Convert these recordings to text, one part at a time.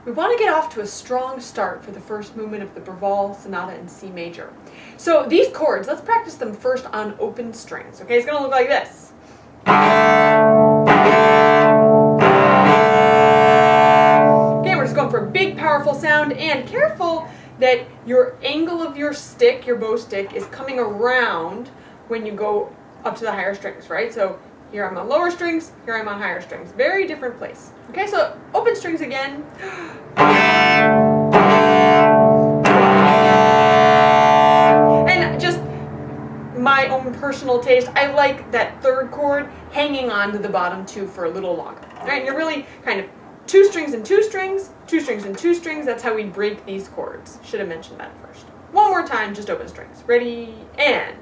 we want to get off to a strong start for the first movement of the Breval Sonata in C major. So these chords, let's practice them first on open strings. Okay, it's going to look like this. Okay, we're just going for a big, powerful sound, and careful that your angle of your stick, your bow stick, is coming around when you go up to the higher strings, right? So here I'm on lower strings, here I'm on higher strings. Very different place. Okay, so open strings again. And just my own personal taste, I like that third chord hanging on to the bottom two for a little longer. All right, and you're really kind of 2 strings and 2 strings, 2 strings and 2 strings. That's how we break these chords. Should have mentioned that first. One more time, just open strings. Ready, and.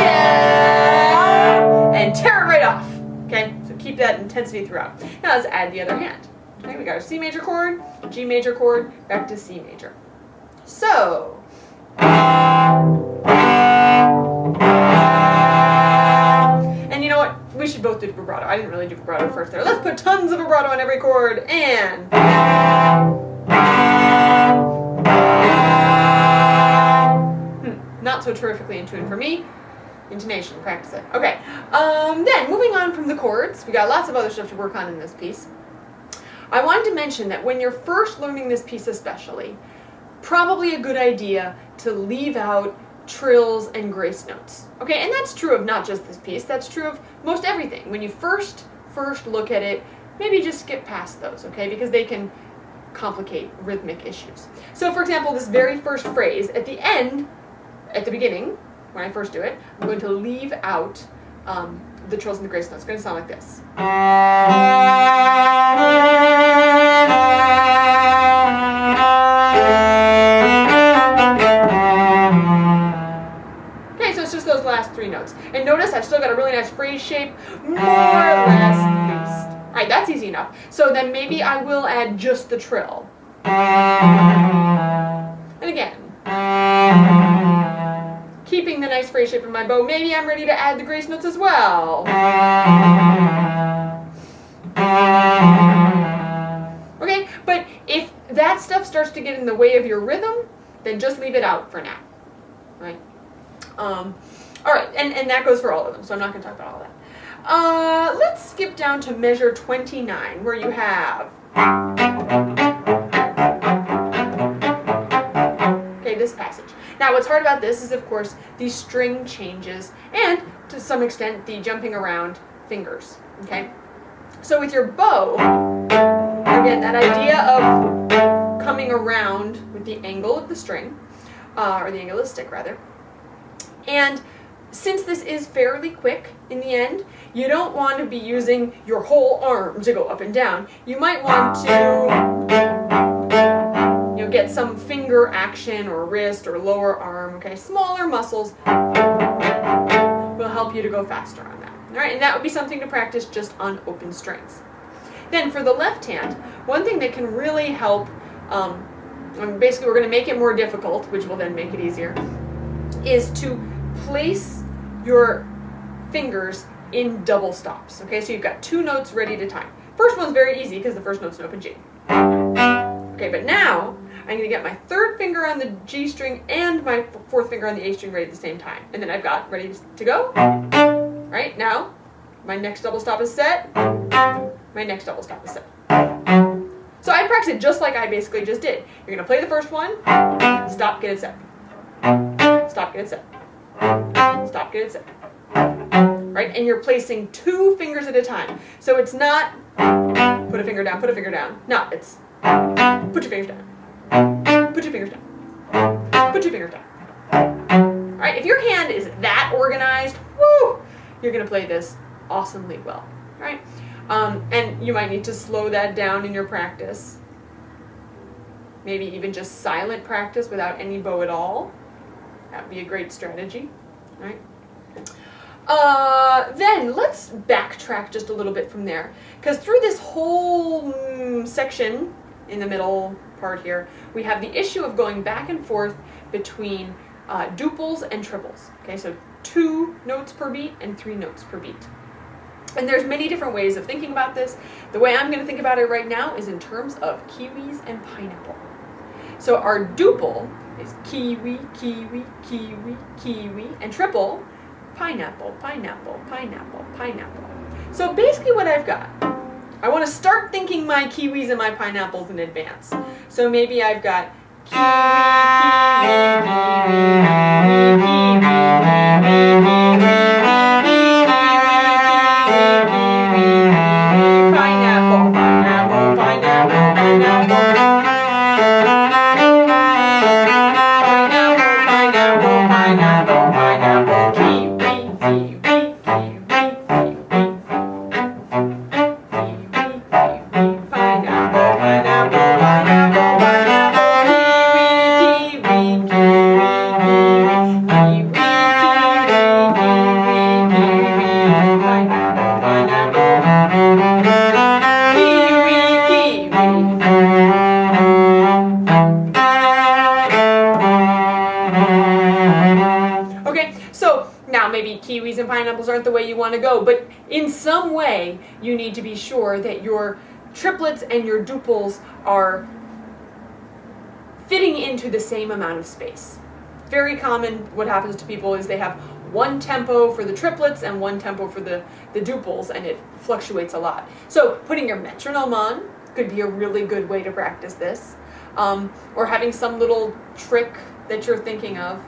Yeah! And tear it right off. Okay, so keep that intensity throughout. Now let's add the other hand. Okay, we got our C major chord, G major chord, back to C major. So. And you know what? We should both do vibrato. I didn't really do vibrato first there. Let's put tons of vibrato on every chord, and. Not so terrifically in tune for me. Intonation, practice it. Okay, then moving on from the chords, we got lots of other stuff to work on in this piece. I wanted to mention that when you're first learning this piece especially, probably a good idea to leave out trills and grace notes. Okay, and that's true of not just this piece, that's true of most everything. When you first look at it, maybe just skip past those, okay, because they can complicate rhythmic issues. So for example, this very first phrase, at the end, at the beginning, when I first do it, I'm going to leave out the trills and the grace notes. It's going to sound like this. Okay, so it's just those last 3 notes. And notice I've still got a really nice phrase shape, more or less least. All right, that's easy enough. So then maybe I will add just the trill. And again. Keeping the nice phrase shape in my bow, maybe I'm ready to add the grace notes as well. Okay, but if that stuff starts to get in the way of your rhythm, then just leave it out for now, right? All right, and that goes for all of them, so I'm not going to talk about all that. Let's skip down to measure 29, where you have... Okay, this passage. Now, what's hard about this is, of course, these string changes and, to some extent, the jumping around fingers, okay? So with your bow, again, that idea of coming around with the angle of the string, or the angle of the stick, rather. And since this is fairly quick in the end, you don't want to be using your whole arm to go up and down. You might want to... get some finger action or wrist or lower arm, okay? Smaller muscles will help you to go faster on that. All right, and that would be something to practice just on open strings. Then for the left hand, one thing that can really help, basically we're going to make it more difficult, which will then make it easier, is to place your fingers in double stops, okay? So you've got 2 notes ready to time. First one's very easy because the first note's an open G. Okay, but now I'm going to get my 3rd finger on the G string and my 4th finger on the A string ready at the same time. And then I've got ready to go. Right, now my next double stop is set. My next double stop is set. So I practice it just like I basically just did. You're going to play the first one, stop, get it set. Stop, get it set. Stop, get it set. Right, and you're placing 2 fingers at a time. So it's not put a finger down, put a finger down. No, it's put your fingers down. Put your fingers down. Put your fingers down. All right, if your hand is that organized, woo, you're going to play this awesomely well, right? And you might need to slow that down in your practice. Maybe even just silent practice without any bow at all. That would be a great strategy, right? Then let's backtrack just a little bit from there, because through this whole section in the middle part here, we have the issue of going back and forth between duples and triples. Okay, so 2 notes per beat and 3 notes per beat. And there's many different ways of thinking about this. The way I'm going to think about it right now is in terms of kiwis and pineapple. So our duple is kiwi, kiwi, kiwi, kiwi, and triple, pineapple, pineapple, pineapple, pineapple. So basically what I've got, I want to start thinking my kiwis and my pineapples in advance. So maybe I've got kiwi, kiwi, kiwi, kiwi, kiwi, kiwi, pineapple, pineapple, pineapple, pineapple, pineapple, pineapple, kiwi, kiwi, kiwi, pineapple, pineapple, pineapple, pineapple, kiwi, kiwi, kiwi, kiwi, kiwi, pineapple, pineapple, kiwi, kiwi. Okay, so now maybe kiwis and pineapples aren't the way you want to go, but in some way you need to be sure that your triplets and your duples are fitting into the same amount of space. Very common, what happens to people is they have one tempo for the triplets and one tempo for the duples, and it fluctuates a lot. So putting your metronome on could be a really good way to practice this, or having some little trick that you're thinking of.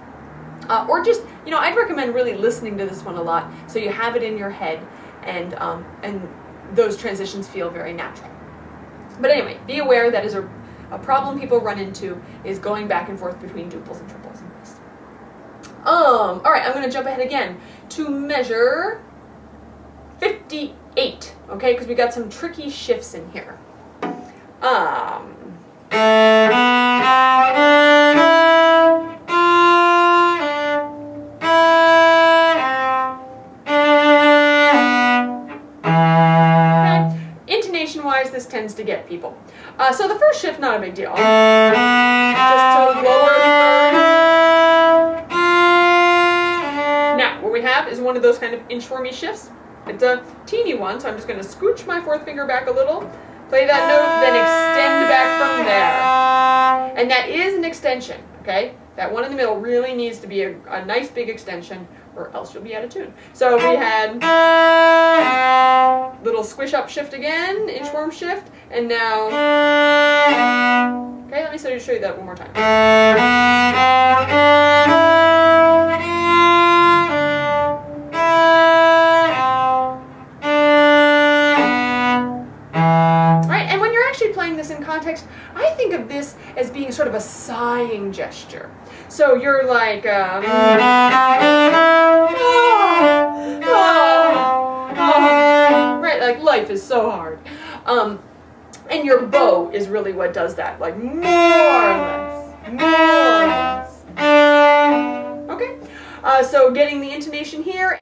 Or just, I'd recommend really listening to this one a lot so you have it in your head and those transitions feel very natural. But anyway, be aware that is a problem people run into is going back and forth between duples and triples in this. All right, I'm going to jump ahead again to measure 58, okay, because we got some tricky shifts in here. Intonation-wise, this tends to get people. So the first shift, not a big deal. Just to lower the third. Now, what we have is one of those kind of inchwormy shifts. It's a teeny one, so I'm just going to scooch my fourth finger back a little, play that note, then extend back from there. And that is an extension, okay? That one in the middle really needs to be a nice big extension, or else you'll be out of tune. So we had little squish up shift again, inchworm shift, and now, okay, let me show you that one more time. Right, and when you're actually playing this in context, I think of this as being sort of a sighing gesture. So you're like, right, like life is so hard. And your bow is really what does that, like more or less. Okay, so getting the intonation here.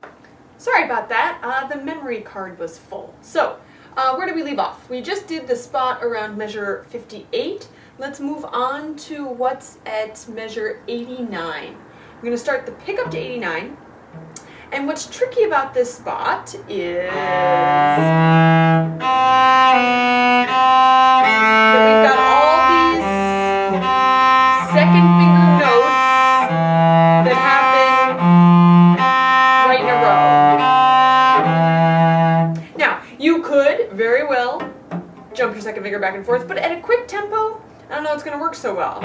Sorry about that, the memory card was full. So, where did we leave off? We just did the spot around measure 58. Let's move on to what's at measure 89. I'm going to start the pickup to 89. And what's tricky about this spot is that we've got all these second finger notes that happen right in a row. Now, you could very well jump your second finger back and forth, but at a quick tempo, I don't know it's going to work so well.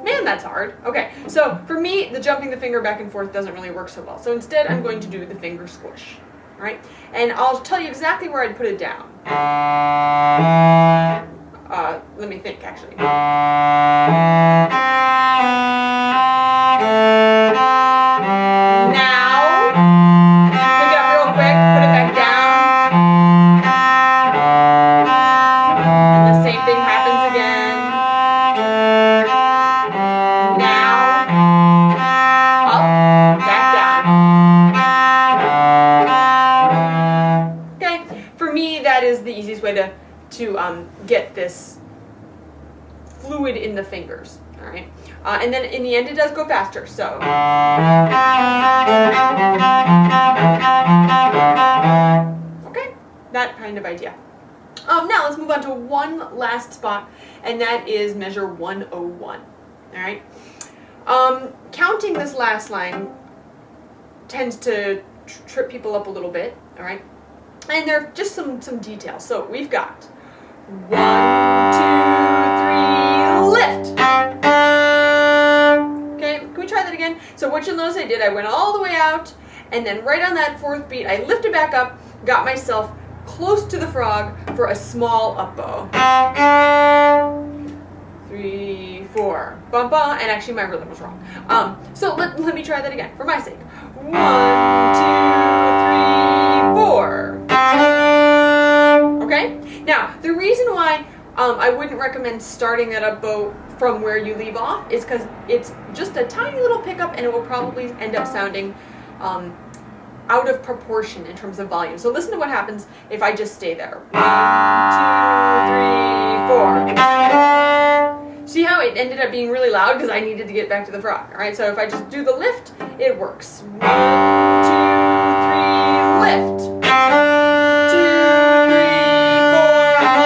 Man, that's hard. Okay, so for me, the jumping the finger back and forth doesn't really work so well. So instead, I'm going to do the finger squish. All right? And I'll tell you exactly where I'd put it down. Let me think, actually. Now, pick it up real quick, put it back down. Same thing happens again. Now, up, back down. Okay, for me that is the easiest way to get this fluid in the fingers. All right, and then in the end it does go faster. So. Okay, that kind of idea. Now let's move on to one last spot, and that is measure 101. All right. Counting this last line tends to trip people up a little bit. All right, and there are just some details. So we've got 1, 2, 3, lift. Okay, can we try that again? So what you'll notice I did, I went all the way out, and then right on that fourth beat, I lifted back up, got myself close to the frog for a small up bow. 3, 4, bum bum, and actually my rhythm was wrong. So let me try that again for my sake. 1, 2, 3, 4. Okay. Now the reason why I wouldn't recommend starting that up bow from where you leave off is because it's just a tiny little pickup, and it will probably end up sounding out of proportion in terms of volume. So listen to what happens if I just stay there. 1, 2, 3, 4. See how it ended up being really loud because I needed to get back to the frog. All right, so if I just do the lift, it works. 1, 2, 3, lift. 2, 3,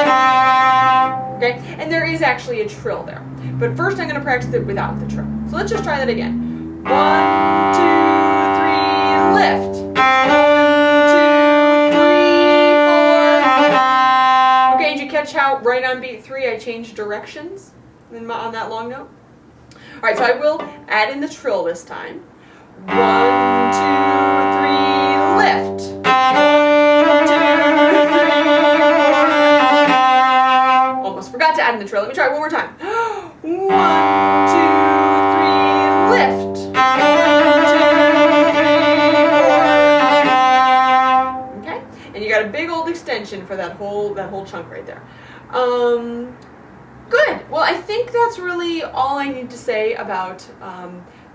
4. Okay, and there is actually a trill there. But first I'm going to practice it without the trill. So let's just try that again. 1, 2, 3, lift. 1, 2, 3, 4. Okay, did you catch how right on beat 3 I changed directions on that long note? All right, so I will add in the trill this time. 1, 2, 3, lift. 1, 2, 3, 4. Almost forgot to add in the trill. Let me try it one more time. 1, 2, 3, lift. 1, 2, 3, 4. Okay, and you got a big old extension for that whole chunk right there. Good. Well, I think that's really all I need to say about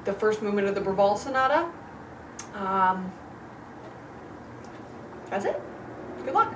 the first movement of the Breval Sonata. That's it. Good luck.